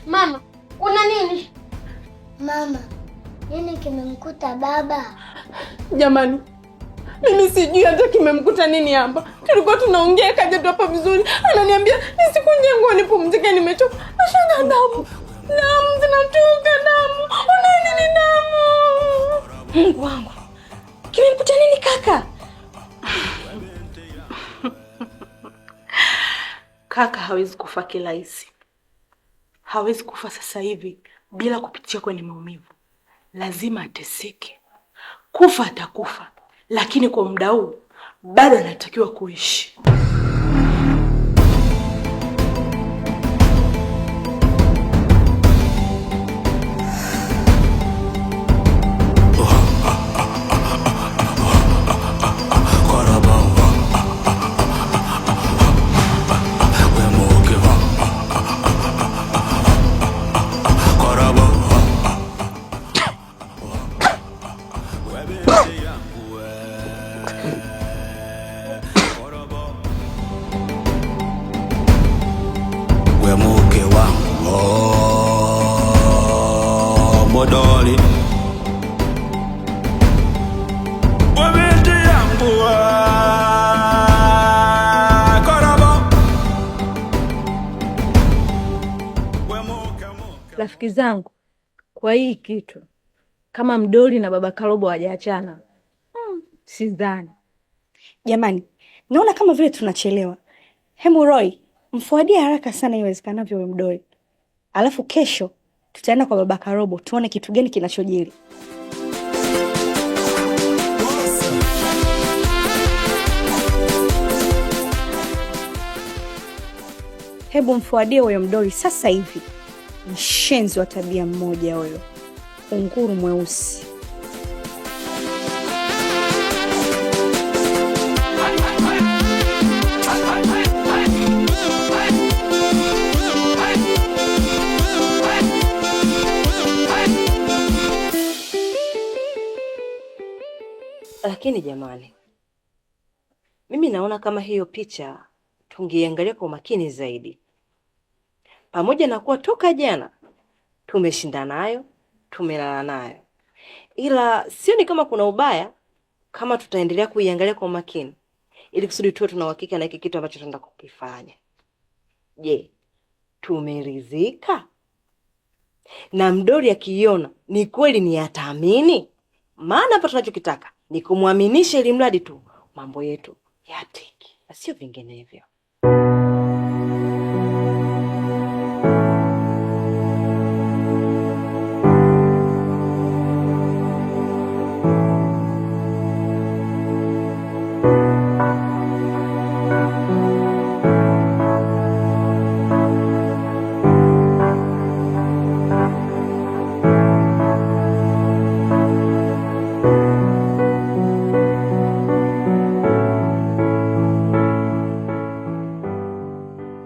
Mama, kuna nini? Mama, nini kimemkuta baba? Jamani, mimi sijui hata kimemkuta nini hapa. Tulikuwa tunaongea kaja tu hapa vizuri. Ananiambia nisikunje nguo nipumzike, nimechoka. Nashanga damu. Damu zinatoka damu. Una nini damu? Mungu wangu. Kimemkuta nini kaka? Kaka hawezi kufa kirahisi. Hawezi kufa sasa hivi bila kupitia kwenye maumivu. Lazima ateseke. Kufa atakufa, lakini kwa muda huu bado anatakiwa kuishi. Rafiki zangu, kwa hii kitu kama Mdoli na baba Karobo hawajaachana, sidhani. Jamani, naona kama vile tunachelewa. Hemu Roy, mfuadie haraka sana iwezekanavyo wewe Mdoli. Alafu kesho tutaenda kwa baba Karobo tuone kitu gani kinachojiri. Hebu mfuadie huyo Mdoli sasa hivi. Mshenzi wa tabia mmoja huyo. Unguru mweusi. Lakini jamani, mimi naona kama hiyo picha tungeiangalia kwa makini zaidi. Pamoja na kuwa toka jana tumeshinda nayo, tumelala nayo, ila sioni kama kuna ubaya kama tutaendelea kuiangalia kwa makini ili kusudi tuwe tuna uhakika na hiki kitu ambacho tunataka kukifanya. Je, tumeridhika? Na Mdoli akiiona ni kweli ni ataamini? Maana hapa tunachokitaka ni kumwaminisha ili mradi tu mambo yetu yatiki, na sio vinginevyo.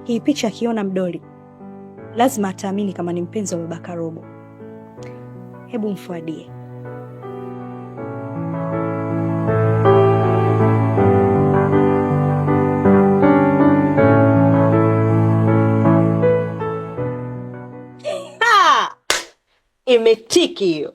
Hii picha akiona Mdoli lazima ataamini kama ni mpenzi wa baba Karobo. Hebu mfuadie. Imetiki hiyo.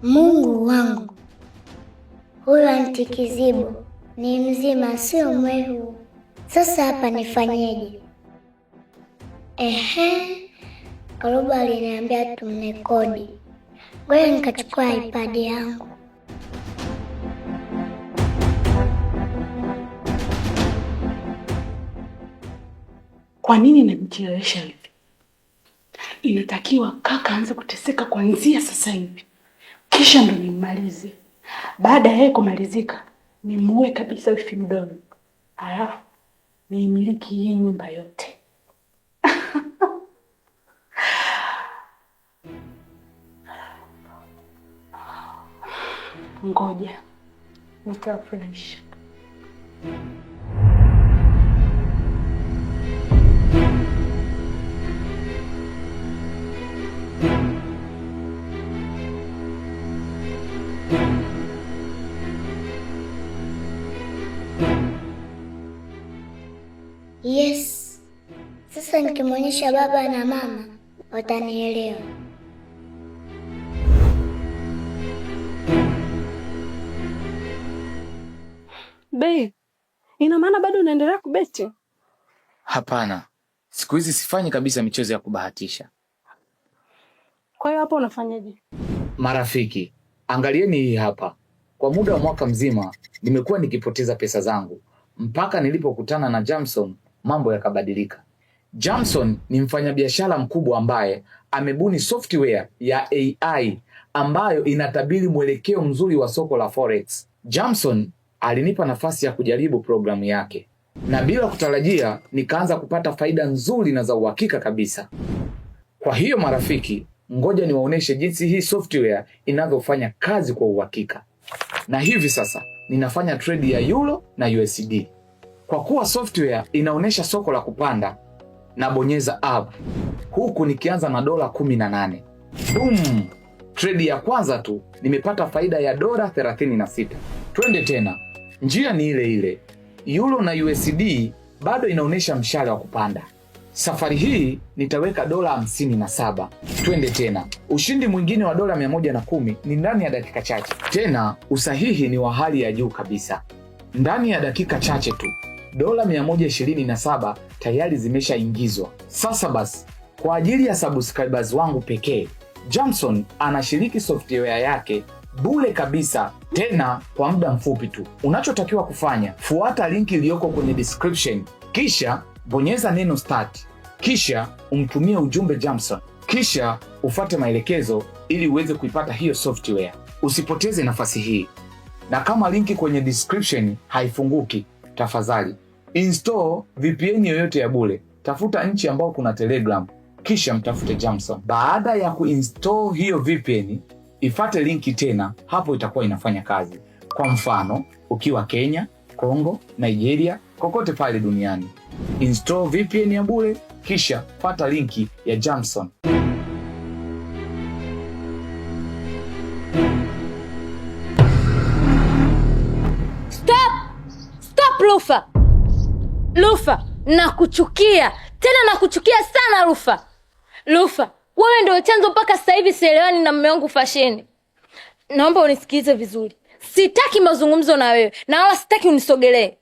Mungu wangu, huyu Anti Kizibo ni mzima, sio mwehu. Sasa hapa nifanyeje? Karobo aliniambia tumrekodi. Ngoja nikachukua iPad yangu. Kwa nini namchelewesha hivi? Inatakiwa kaka aanze kuteseka kuanzia sasa hivi, kisha ndo nimmalize. Baada ya yeye kumalizika, nimuue kabisa wifi mdogo, alafu niimiliki hii nyumba yote. Ngoja nitafurahisha. Yes. Sasa nikimwonyesha baba na mama watanielewa. Babe, ina maana bado unaendelea kubeti? Hapana. Siku hizi sifanyi kabisa michezo ya kubahatisha. Kwa hiyo hapo unafanyaje? Marafiki, angalieni hii hapa. Kwa muda wa mwaka mzima nimekuwa nikipoteza pesa zangu mpaka nilipokutana na Jamson mambo yakabadilika. Jamson ni mfanyabiashara mkubwa ambaye amebuni software ya AI ambayo inatabiri mwelekeo mzuri wa soko la Forex. Jamson alinipa nafasi ya kujaribu programu yake, na bila kutarajia nikaanza kupata faida nzuri na za uhakika kabisa. Kwa hiyo marafiki, ngoja niwaoneshe jinsi hii software inavyofanya kazi kwa uhakika. Na hivi sasa ninafanya trade ya euro na USD. Kwa kuwa software inaonesha soko la kupanda, na bonyeza up huku nikianza na dola 18. Boom! Trade ya kwanza tu nimepata faida ya dola 36. Twende tena. Njia ni ile ile. Euro na USD bado inaonesha mshale wa kupanda. Safari hii nitaweka dola 57. Twende tena. Ushindi mwingine wa dola 110 ni ndani ya dakika chache. Tena usahihi ni wa hali ya juu kabisa. Ndani ya dakika chache tu dola 127 tayari zimeshaingizwa. Sasa basi, kwa ajili ya subscribers wangu pekee, Jamson anashiriki software yake bure kabisa, tena kwa muda mfupi tu. Unachotakiwa kufanya, fuata linki iliyoko kwenye description, kisha bonyeza neno start, kisha umtumie ujumbe Jamson, kisha ufate maelekezo ili uweze kuipata hiyo software. Usipoteze nafasi hii. Na kama linki kwenye description haifunguki, tafadhali install VPN yoyote ya bure. Tafuta nchi ambao kuna Telegram, kisha mtafute Jamson. Baada ya kuinstall hiyo VPN, ifate linki tena, hapo itakuwa inafanya kazi. Kwa mfano, ukiwa Kenya, Kongo, Nigeria, kokote pale duniani, install VPN ya bure, kisha fata linki ya Jamson. Stop Lufa! Lufa, nakuchukia. Tena nakuchukia sana Lufa. Lufa, wewe ndio chanzo mpaka sasa hivi sielewani na mume wangu Fasheni. Naomba unisikilize vizuri. Sitaki mazungumzo na wewe, na wala sitaki unisogelee.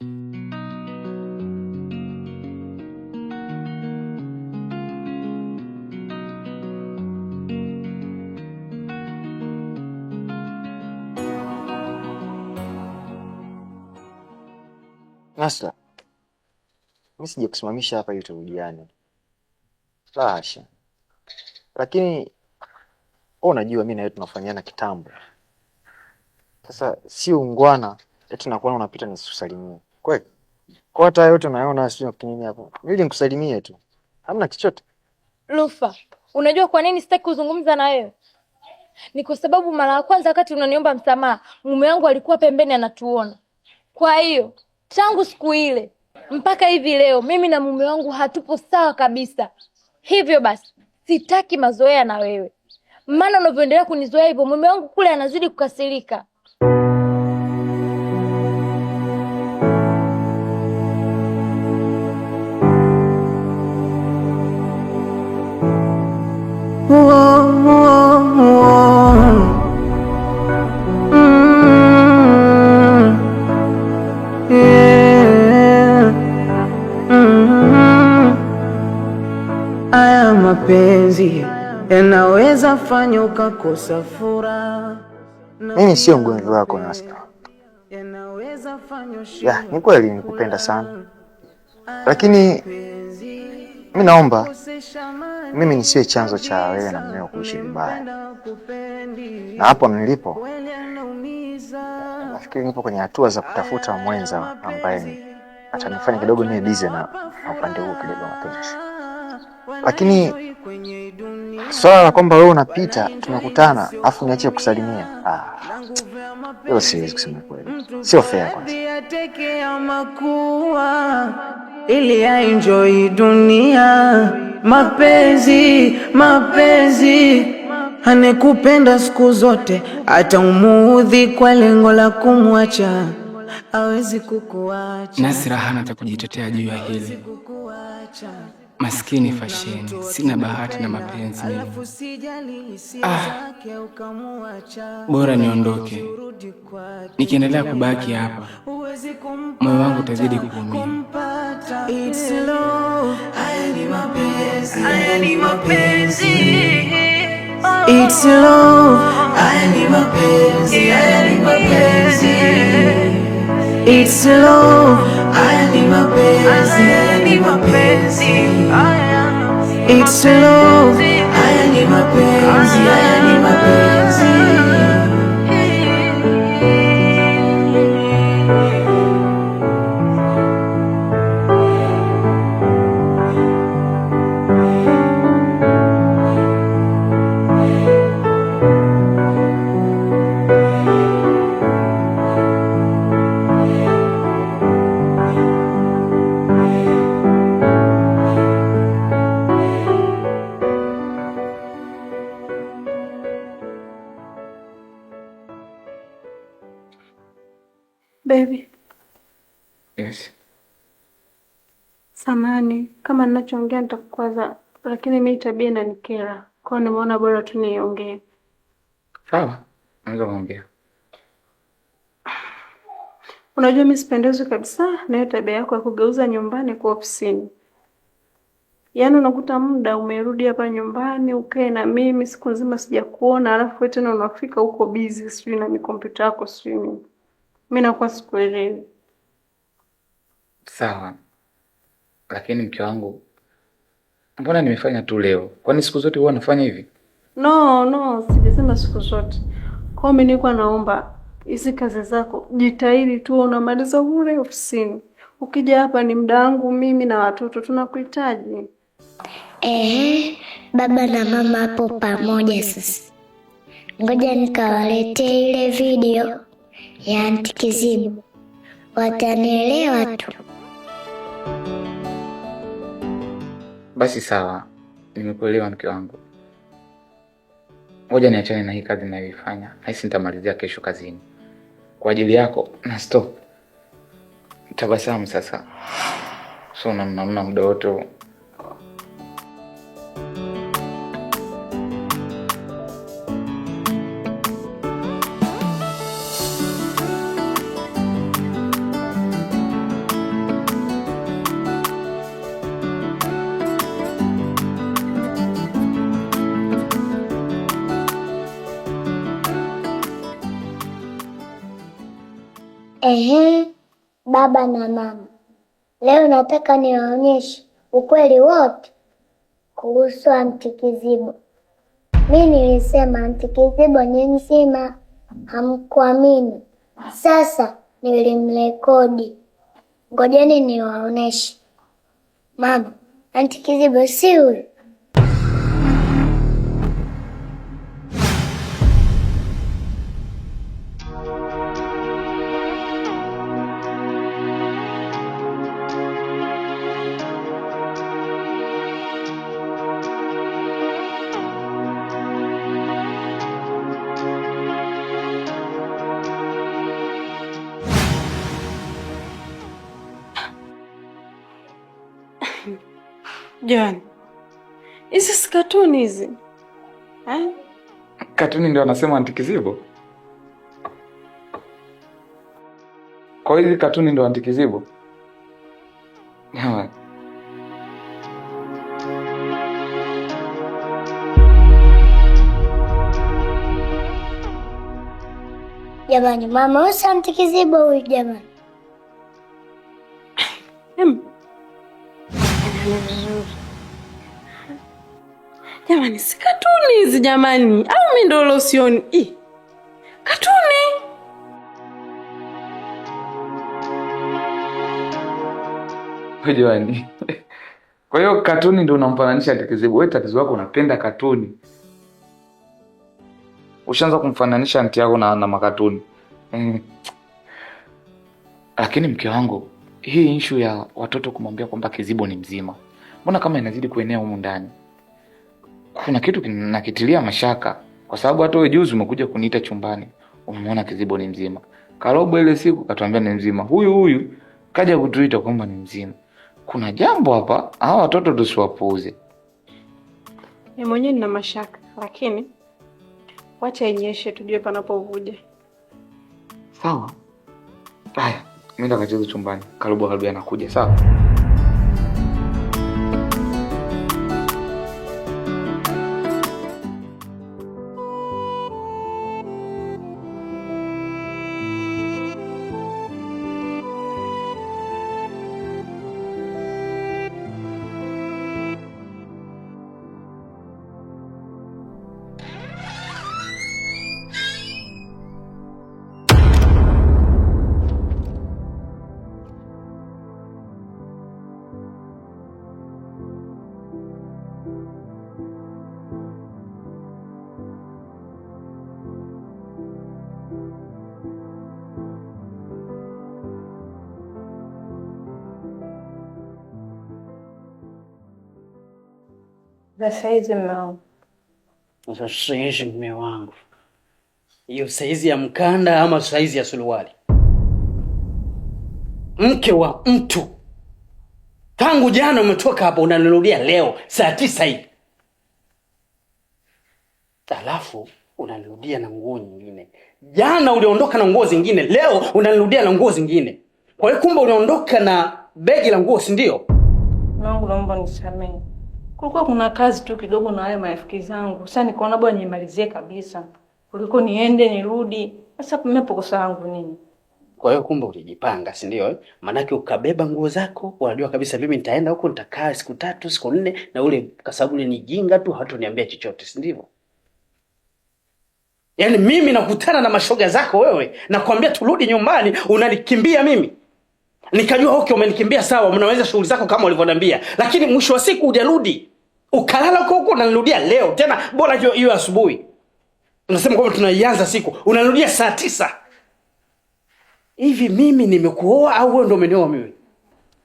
Nasra, mimi sije kusimamisha hapa ili turudiane. La hasha. Lakini wewe unajua mimi na wewe tunafanyana kitambo. Sasa si ungwana eti nakuona unapita nisusalimie. Kweli? Kwa hata yote unayoona sio kinini hapo. Mimi nikusalimie tu. Hamna kichote. Lufa, unajua kwa nini sitaki kuzungumza na wewe? Ni kwa sababu mara ya kwanza wakati unaniomba msamaha, mume wangu alikuwa pembeni anatuona. Kwa hiyo, tangu siku ile mpaka hivi leo mimi na mume wangu hatupo sawa kabisa. Hivyo basi, sitaki mazoea na wewe. Maana unavyoendelea kunizoea hivyo, mume wangu kule anazidi kukasirika. I am mapenzi yanaweza fanya ukakosa furaha. Mimi sio mgomvi wako Nasra. Ni kweli nikupenda sana. Lakini mimi naomba mimi nisiwe chanzo cha wewe na mmeo kuishi vibaya. Na hapo nilipo nafikiri nipo kwenye hatua za kutafuta mwenza ambaye atanifanya kidogo niwe busy na upande huu kidogo mapenzi. Lakini swala la kwamba wewe unapita tunakutana afu niache kusalimia. Hiyo siwezi kusema kweli. Sio fair kwanza. Ili ya enjoy dunia. Mapenzi anekupenda siku zote, hata umuudhi kwa lengo la kumwacha, hawezi kukuacha. Nasra hana hata kujitetea juu ya hili. Maskini Fasheni, sina bahati na mapenzi mimi. Bora niondoke. Nikiendelea kubaki hapa, moyo wangu utazidi kuumia. It's love, haya ni mapenzi, haya ni mapenzi. It's love, haya ni mapenzi, haya ni mapenzi. It's love, haya ni mapenzi, haya ni mapenzi. It's love, haya ni mapenzi, haya ni mapenzi. Baby. Yes. Samahani, kama ninachoongea nitakukwaza, lakini mimi tabia inanikera. Kwa hiyo nimeona bora tu niongee. Sawa, naweza kuongea. Unajua mimi sipendezwi kabisa na hiyo tabia yako ya kugeuza nyumbani kwa ofisini. Yaani unakuta muda umerudi hapa nyumbani, ukae na mimi siku nzima sijakuona, alafu wewe tena unafika huko busy sijui na kompyuta yako sijui. Mimi nakuwa sikuelewi. Sawa. Lakini mke wangu, mbona nimefanya tu leo? Kwani siku zote huwa nafanya hivi? No, sijasema siku zote. Kwa mimi nilikuwa naomba hizi kazi zako jitahidi tu unamaliza bure ofisini. Ukija hapa ni muda wangu mimi na watoto tunakuhitaji. Baba na mama hapo pamoja sasa. Ngoja nikawaletee ile video ya Aunty Kizibo. Watanielewa tu. Basi sawa. Nimekuelewa mke wangu. Ngoja niachane na hii kazi ninayoifanya. Nahisi nitamalizia kesho kazini. Kwa ajili yako na stop. Tabasamu sasa. So namna muda wote. Baba na mama, leo nataka niwaonyeshe ukweli wote kuhusu Aunty Kizibo. Mimi nilisema Aunty Kizibo ni mzima, hamkuamini. Sasa nilimrekodi. Ngojeni niwaonyeshe. Mama, Aunty Kizibo si huyu. John, hizi si katuni hizi? Katuni ndio anasema Aunty Kizibo? Kwa hiyo katuni ndio Aunty Kizibo? Hawa. Jamani, mama usi Anti Kizibo huyu jamani. Jamani, si katuni hizi jamani. Au mimi ndo usioni? Katuni. Jamani. Kwa hiyo katuni ndio unamfananisha Anti Kizibo. Wewe tatizo lako unapenda katuni. Ushaanza kumfananisha anti yako na makatuni. Lakini mke wangu, hii issue ya watoto kumwambia kwamba Kizibo ni mzima, mbona kama inazidi kuenea humu ndani? Kuna kitu kinakitilia mashaka, kwa sababu hata wewe juzi umekuja kuniita chumbani, umeona Kizibo ni mzima. Karobo ile siku katuambia ni mzima. Huyu kaja kutuita kwamba ni mzima. Kuna jambo hapa, hawa watoto tusiwapuuze. Mimi mwenyewe nina mashaka, lakini wacha inyeshe tujue panapovuja. Sawa. Haya, mimi ndo kacheza chumbani. Karobo anakuja, sawa? Saizi mume wangu. Sasa saizi mume wangu. Hiyo saizi ya mkanda ama saizi ya suruali? Mke wa mtu. Tangu jana umetoka hapo unanirudia leo saa 9 hivi. Alafu unanirudia na nguo nyingine. Jana uliondoka na nguo zingine, leo unanirudia na nguo zingine. Kwa hiyo kumbe unaondoka na begi la nguo, si ndio? Mungu naomba nisamehe. Kulikuwa kuna kazi tu kidogo na wale marafiki zangu. Sasa nikaona bwana nimalizie kabisa. Kuliko niende nirudi. Sasa kumepo kosa langu nini? Kwa hiyo kumbe ulijipanga, si ndio? Manake ukabeba nguo zako, unajua kabisa mimi nitaenda huko nitakaa siku 3, siku 4 na ule kasabu ni jinga tu hatuniambia chochote, si ndivyo? Yaani mimi nakutana na mashoga zako wewe, nakwambia turudi nyumbani, unanikimbia mimi. Nikajua okay umenikimbia sawa, mnaweza shughuli zako kama ulivyoniambia, lakini mwisho wa siku hujarudi. Ukalala huko unanirudia leo. Tena bora hiyo asubuhi. Unasema kwamba tunaianza siku, unanirudia saa 9. Hivi mimi nimekuoa au wewe ndio umenioa mimi?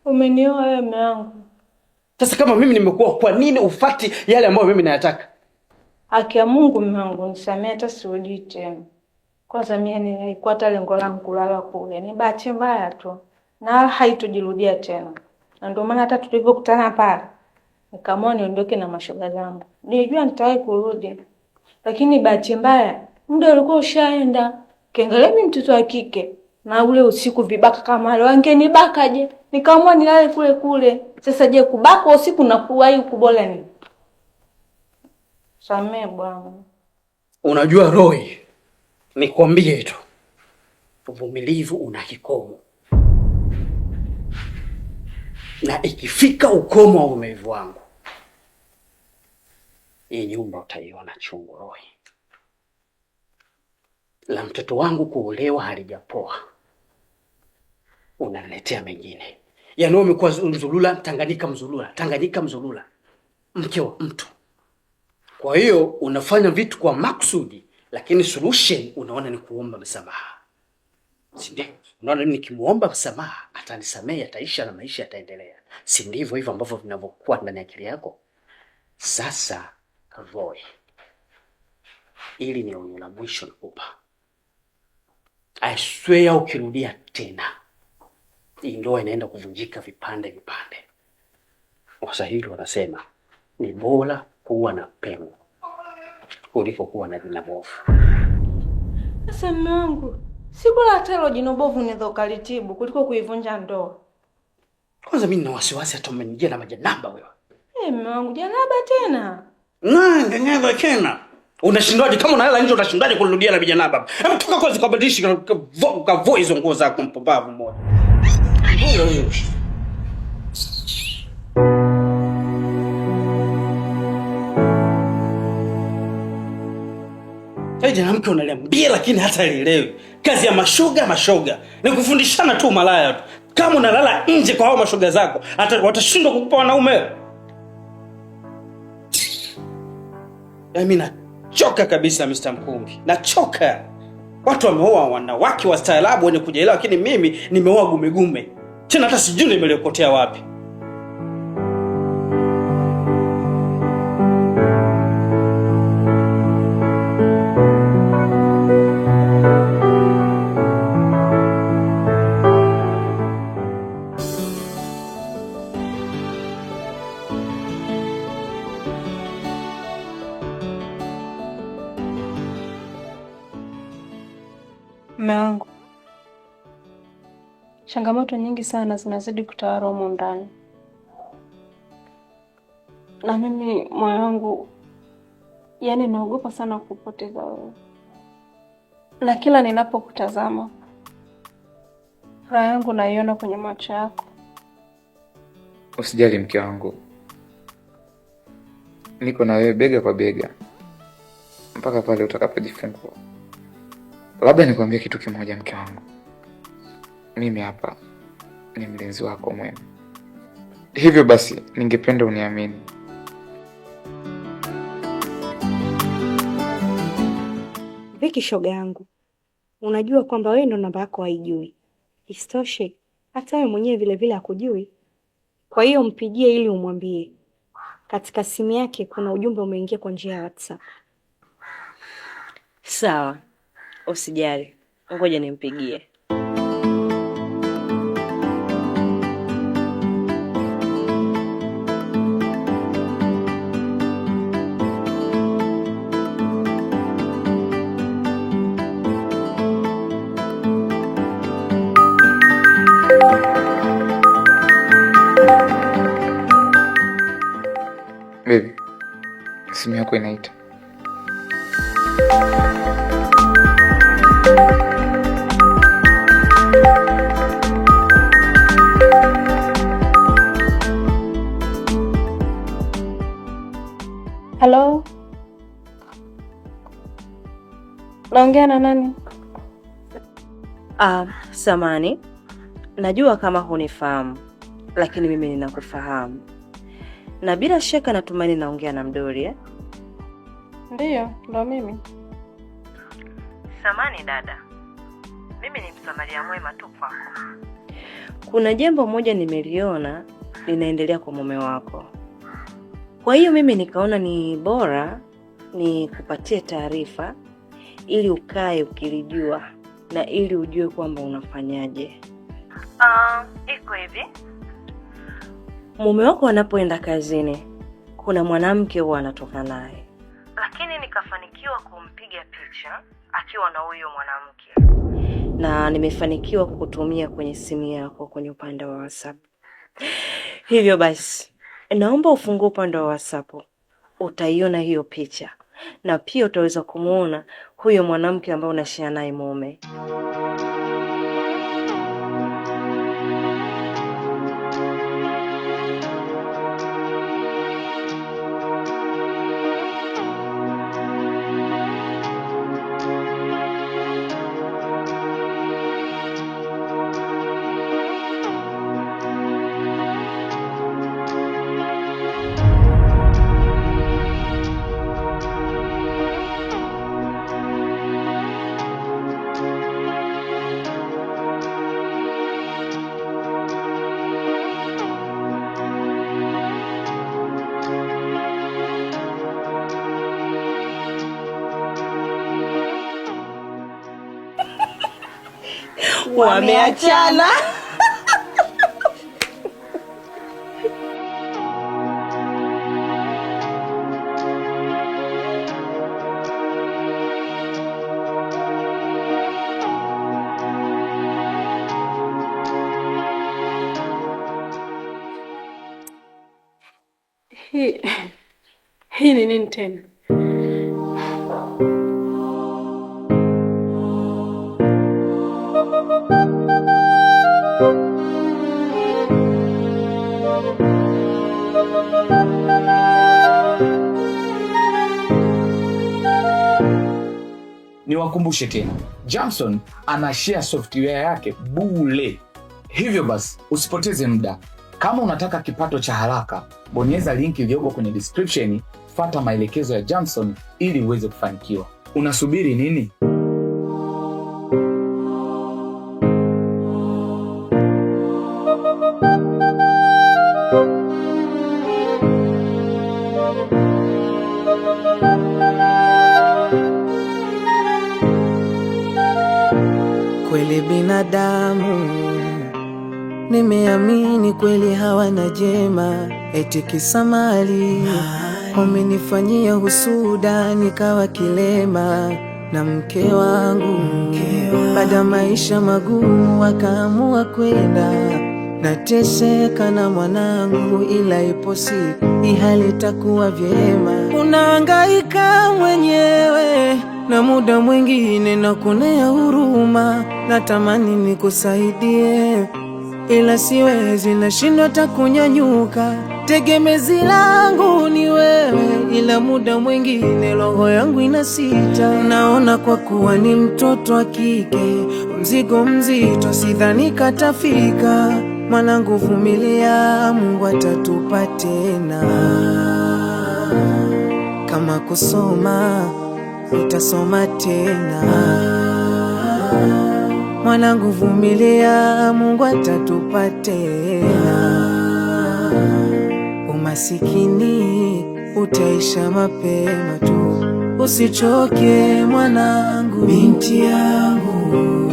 Umenioa wewe mume wangu. Sasa kama mimi nimekuoa, kwa nini ufati yale ambayo mimi nayataka? Haki ya Mungu mume wangu nisamehe, hata sirudi tena. Kwanza mimi nilikuwa hata lengo langu kulala kule. Ni bahati mbaya tu. Na haitojirudia tena. Na ndio maana hata tulipokutana pale nikaamua niondoke na mashoga zangu. Nilijua nitawahi kurudi. Lakini bahati mbaya muda ulikuwa ushaenda. Kiangalia mimi mtoto wa kike na ule usiku vibaka kama wale wangenibaka je? Nikaamua nilale kule kule. Sasa je, kubaka usiku na kuwahi kubola nini? Samee bwana. Unajua Roy, nikwambie tu. Uvumilivu una kikomo. Na ikifika ukomo wa uvumilivu wangu, hii nyumba utaiona chungu Roy. La mtoto wangu kuolewa halijapoa. Unaniletea mengine. Yaani wewe umekuwa mzulula, Tanganyika mzulula. Mke wa mtu. Kwa hiyo unafanya vitu kwa maksudi, lakini solution unaona ni kuomba msamaha. Si ndio? Unaona nikimuomba msamaha, atanisamehe, ataisha na maisha yataendelea. Si ndivyo hivyo ambavyo vinavyokuwa ndani ya akili yako? Sasa Roy, ili ni onyo la mwisho nakupa. I swear ukirudia tena, hii ndoa inaenda kuvunjika vipande vipande. Waswahili wanasema ni bora kuwa na pengo kuliko kuwa na jina bovu. Sasa mume wangu, si bora hata hilo jina bovu unaweza ukalitibu kuliko kuivunja ndoa. Kwanza mimi nina wasiwasi hata umenijia na majanaba wewe. Mume wangu, janaba tena? Janaba tena. Unashindwaje kama unalala nje, unashindwaje kurudia na vijana baba? Hebu toka kwanza kabadilisha ka voice nguo zako mpumbavu mmoja. Huyo. Jana mke unaliambia lakini hata alielewi. Kazi ya mashoga ni kufundishana tu malaya tu. Kama unalala nje kwa hao mashoga zako, hata watashindwa kukupa wanaume. Mimi nachoka kabisa Mr. Mkumbi. Nachoka. Watu wameoa wanawake wastaarabu wenye kujaelewa, lakini mimi nimeoa gumegume. Tena hata sijui nimelikotea wapi. Mume wangu, changamoto nyingi sana zinazidi kutawala humu ndani, na mimi moyo wangu yani naogopa sana kupoteza wewe, na kila ninapokutazama furaha yangu naiona kwenye macho yako. Usijali mke wangu, niko na wewe bega kwa bega mpaka pale utakapojifungua. Labda nikwambie kitu kimoja mke wangu. Mimi hapa ni mlinzi wako mwema. Hivyo basi ningependa uniamini. Viki shoga yangu, unajua kwamba wewe ndo namba yako haijui. Isitoshe hata wewe mwenyewe vile vile hakujui. Kwa hiyo mpigie ili umwambie. Katika simu yake kuna ujumbe umeingia kwa njia ya WhatsApp. Sawa. Usijali. Ngoja nimpigie. Baby, simu yako inaita. Hello? Naongea na nani? Samani. Najua kama hunifahamu, lakini mimi ninakufahamu. Na bila shaka natumaini naongea na Mdori, eh? Ndiyo, ndo mimi. Samani dada. Mimi ni msamaria mwema tu kwako. Kuna jambo moja nimeliona linaendelea kwa mume wako. Kwa hiyo mimi nikaona ni bora ni kupatie taarifa ili ukae ukilijua na ili ujue kwamba unafanyaje. Iko hivi. Mume wako anapoenda kazini kuna mwanamke huwa anatoka naye. Lakini nikafanikiwa kumpiga picha akiwa na huyo mwanamke. Na nimefanikiwa kukutumia kwenye simu yako kwenye upande wa WhatsApp. Hivyo basi, naomba ufungue upande wa WhatsApp. Utaiona hiyo picha. Na pia utaweza kumuona huyo mwanamke ambaye unashia naye mume. Wameachana. Hii ni nini tena? Niwakumbushe tena, Jamson anashare software yake bure. Hivyo basi, usipoteze muda. Kama unataka kipato cha haraka, bonyeza link iliyoko kwenye description, fuata maelekezo ya Jamson ili uweze kufanikiwa. Unasubiri nini? Kweli binadamu nimeamini kweli hawana jema, eti kisamali wamenifanyia husuda nikawa kilema na mke wangu. Baada maisha magumu wakaamua kwenda, nateseka na mwanangu, ila ipo siku hii hali itakuwa vyema. Unahangaika mwenyewe na muda mwingine na kunea huruma, natamani nikusaidie ila siwezi, nashindwa hata kunyanyuka. Tegemezi langu ni wewe, ila muda mwingine roho yangu inasita. Naona kwa kuwa ni mtoto wa kike, mzigo mzito sidhani katafika. Mwanangu vumilia, Mungu atatupa tena. Kama kusoma nitasoma tena. Mwanangu vumilia, Mungu atatupa tena. Umasikini utaisha mapema tu, usichoke mwanangu. Binti yangu,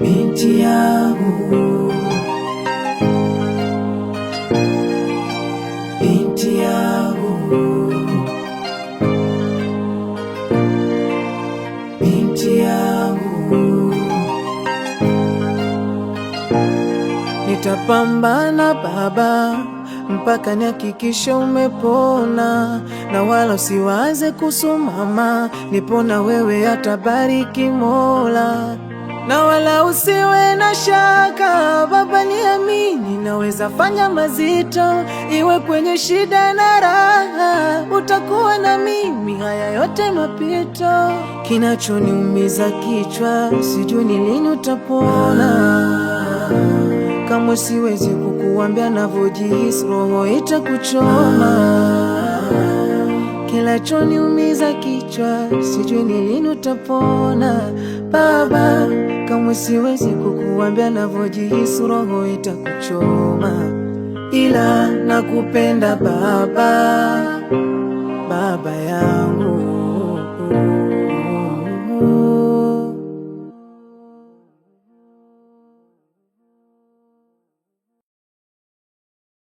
binti yangu, binti yangu, binti yangu. Nitapambana baba mpaka nihakikishe umepona, na wala usiwaze kusumama, nipona wewe atabariki Mola. Na wala usiwe na shaka baba, niamini naweza fanya mazito, iwe kwenye shida na raha, utakuwa na mimi, haya yote mapito. Kinachoniumiza kichwa, sijui ni lini utapona. Kama siwezi kukuambia navyojihisi, roho itakuchoma. Kinachoniumiza kichwa, sijui ni lini utapona baba. Kama siwezi kukuambia navyojihisi, roho itakuchoma. Ila nakupenda baba, baba yangu.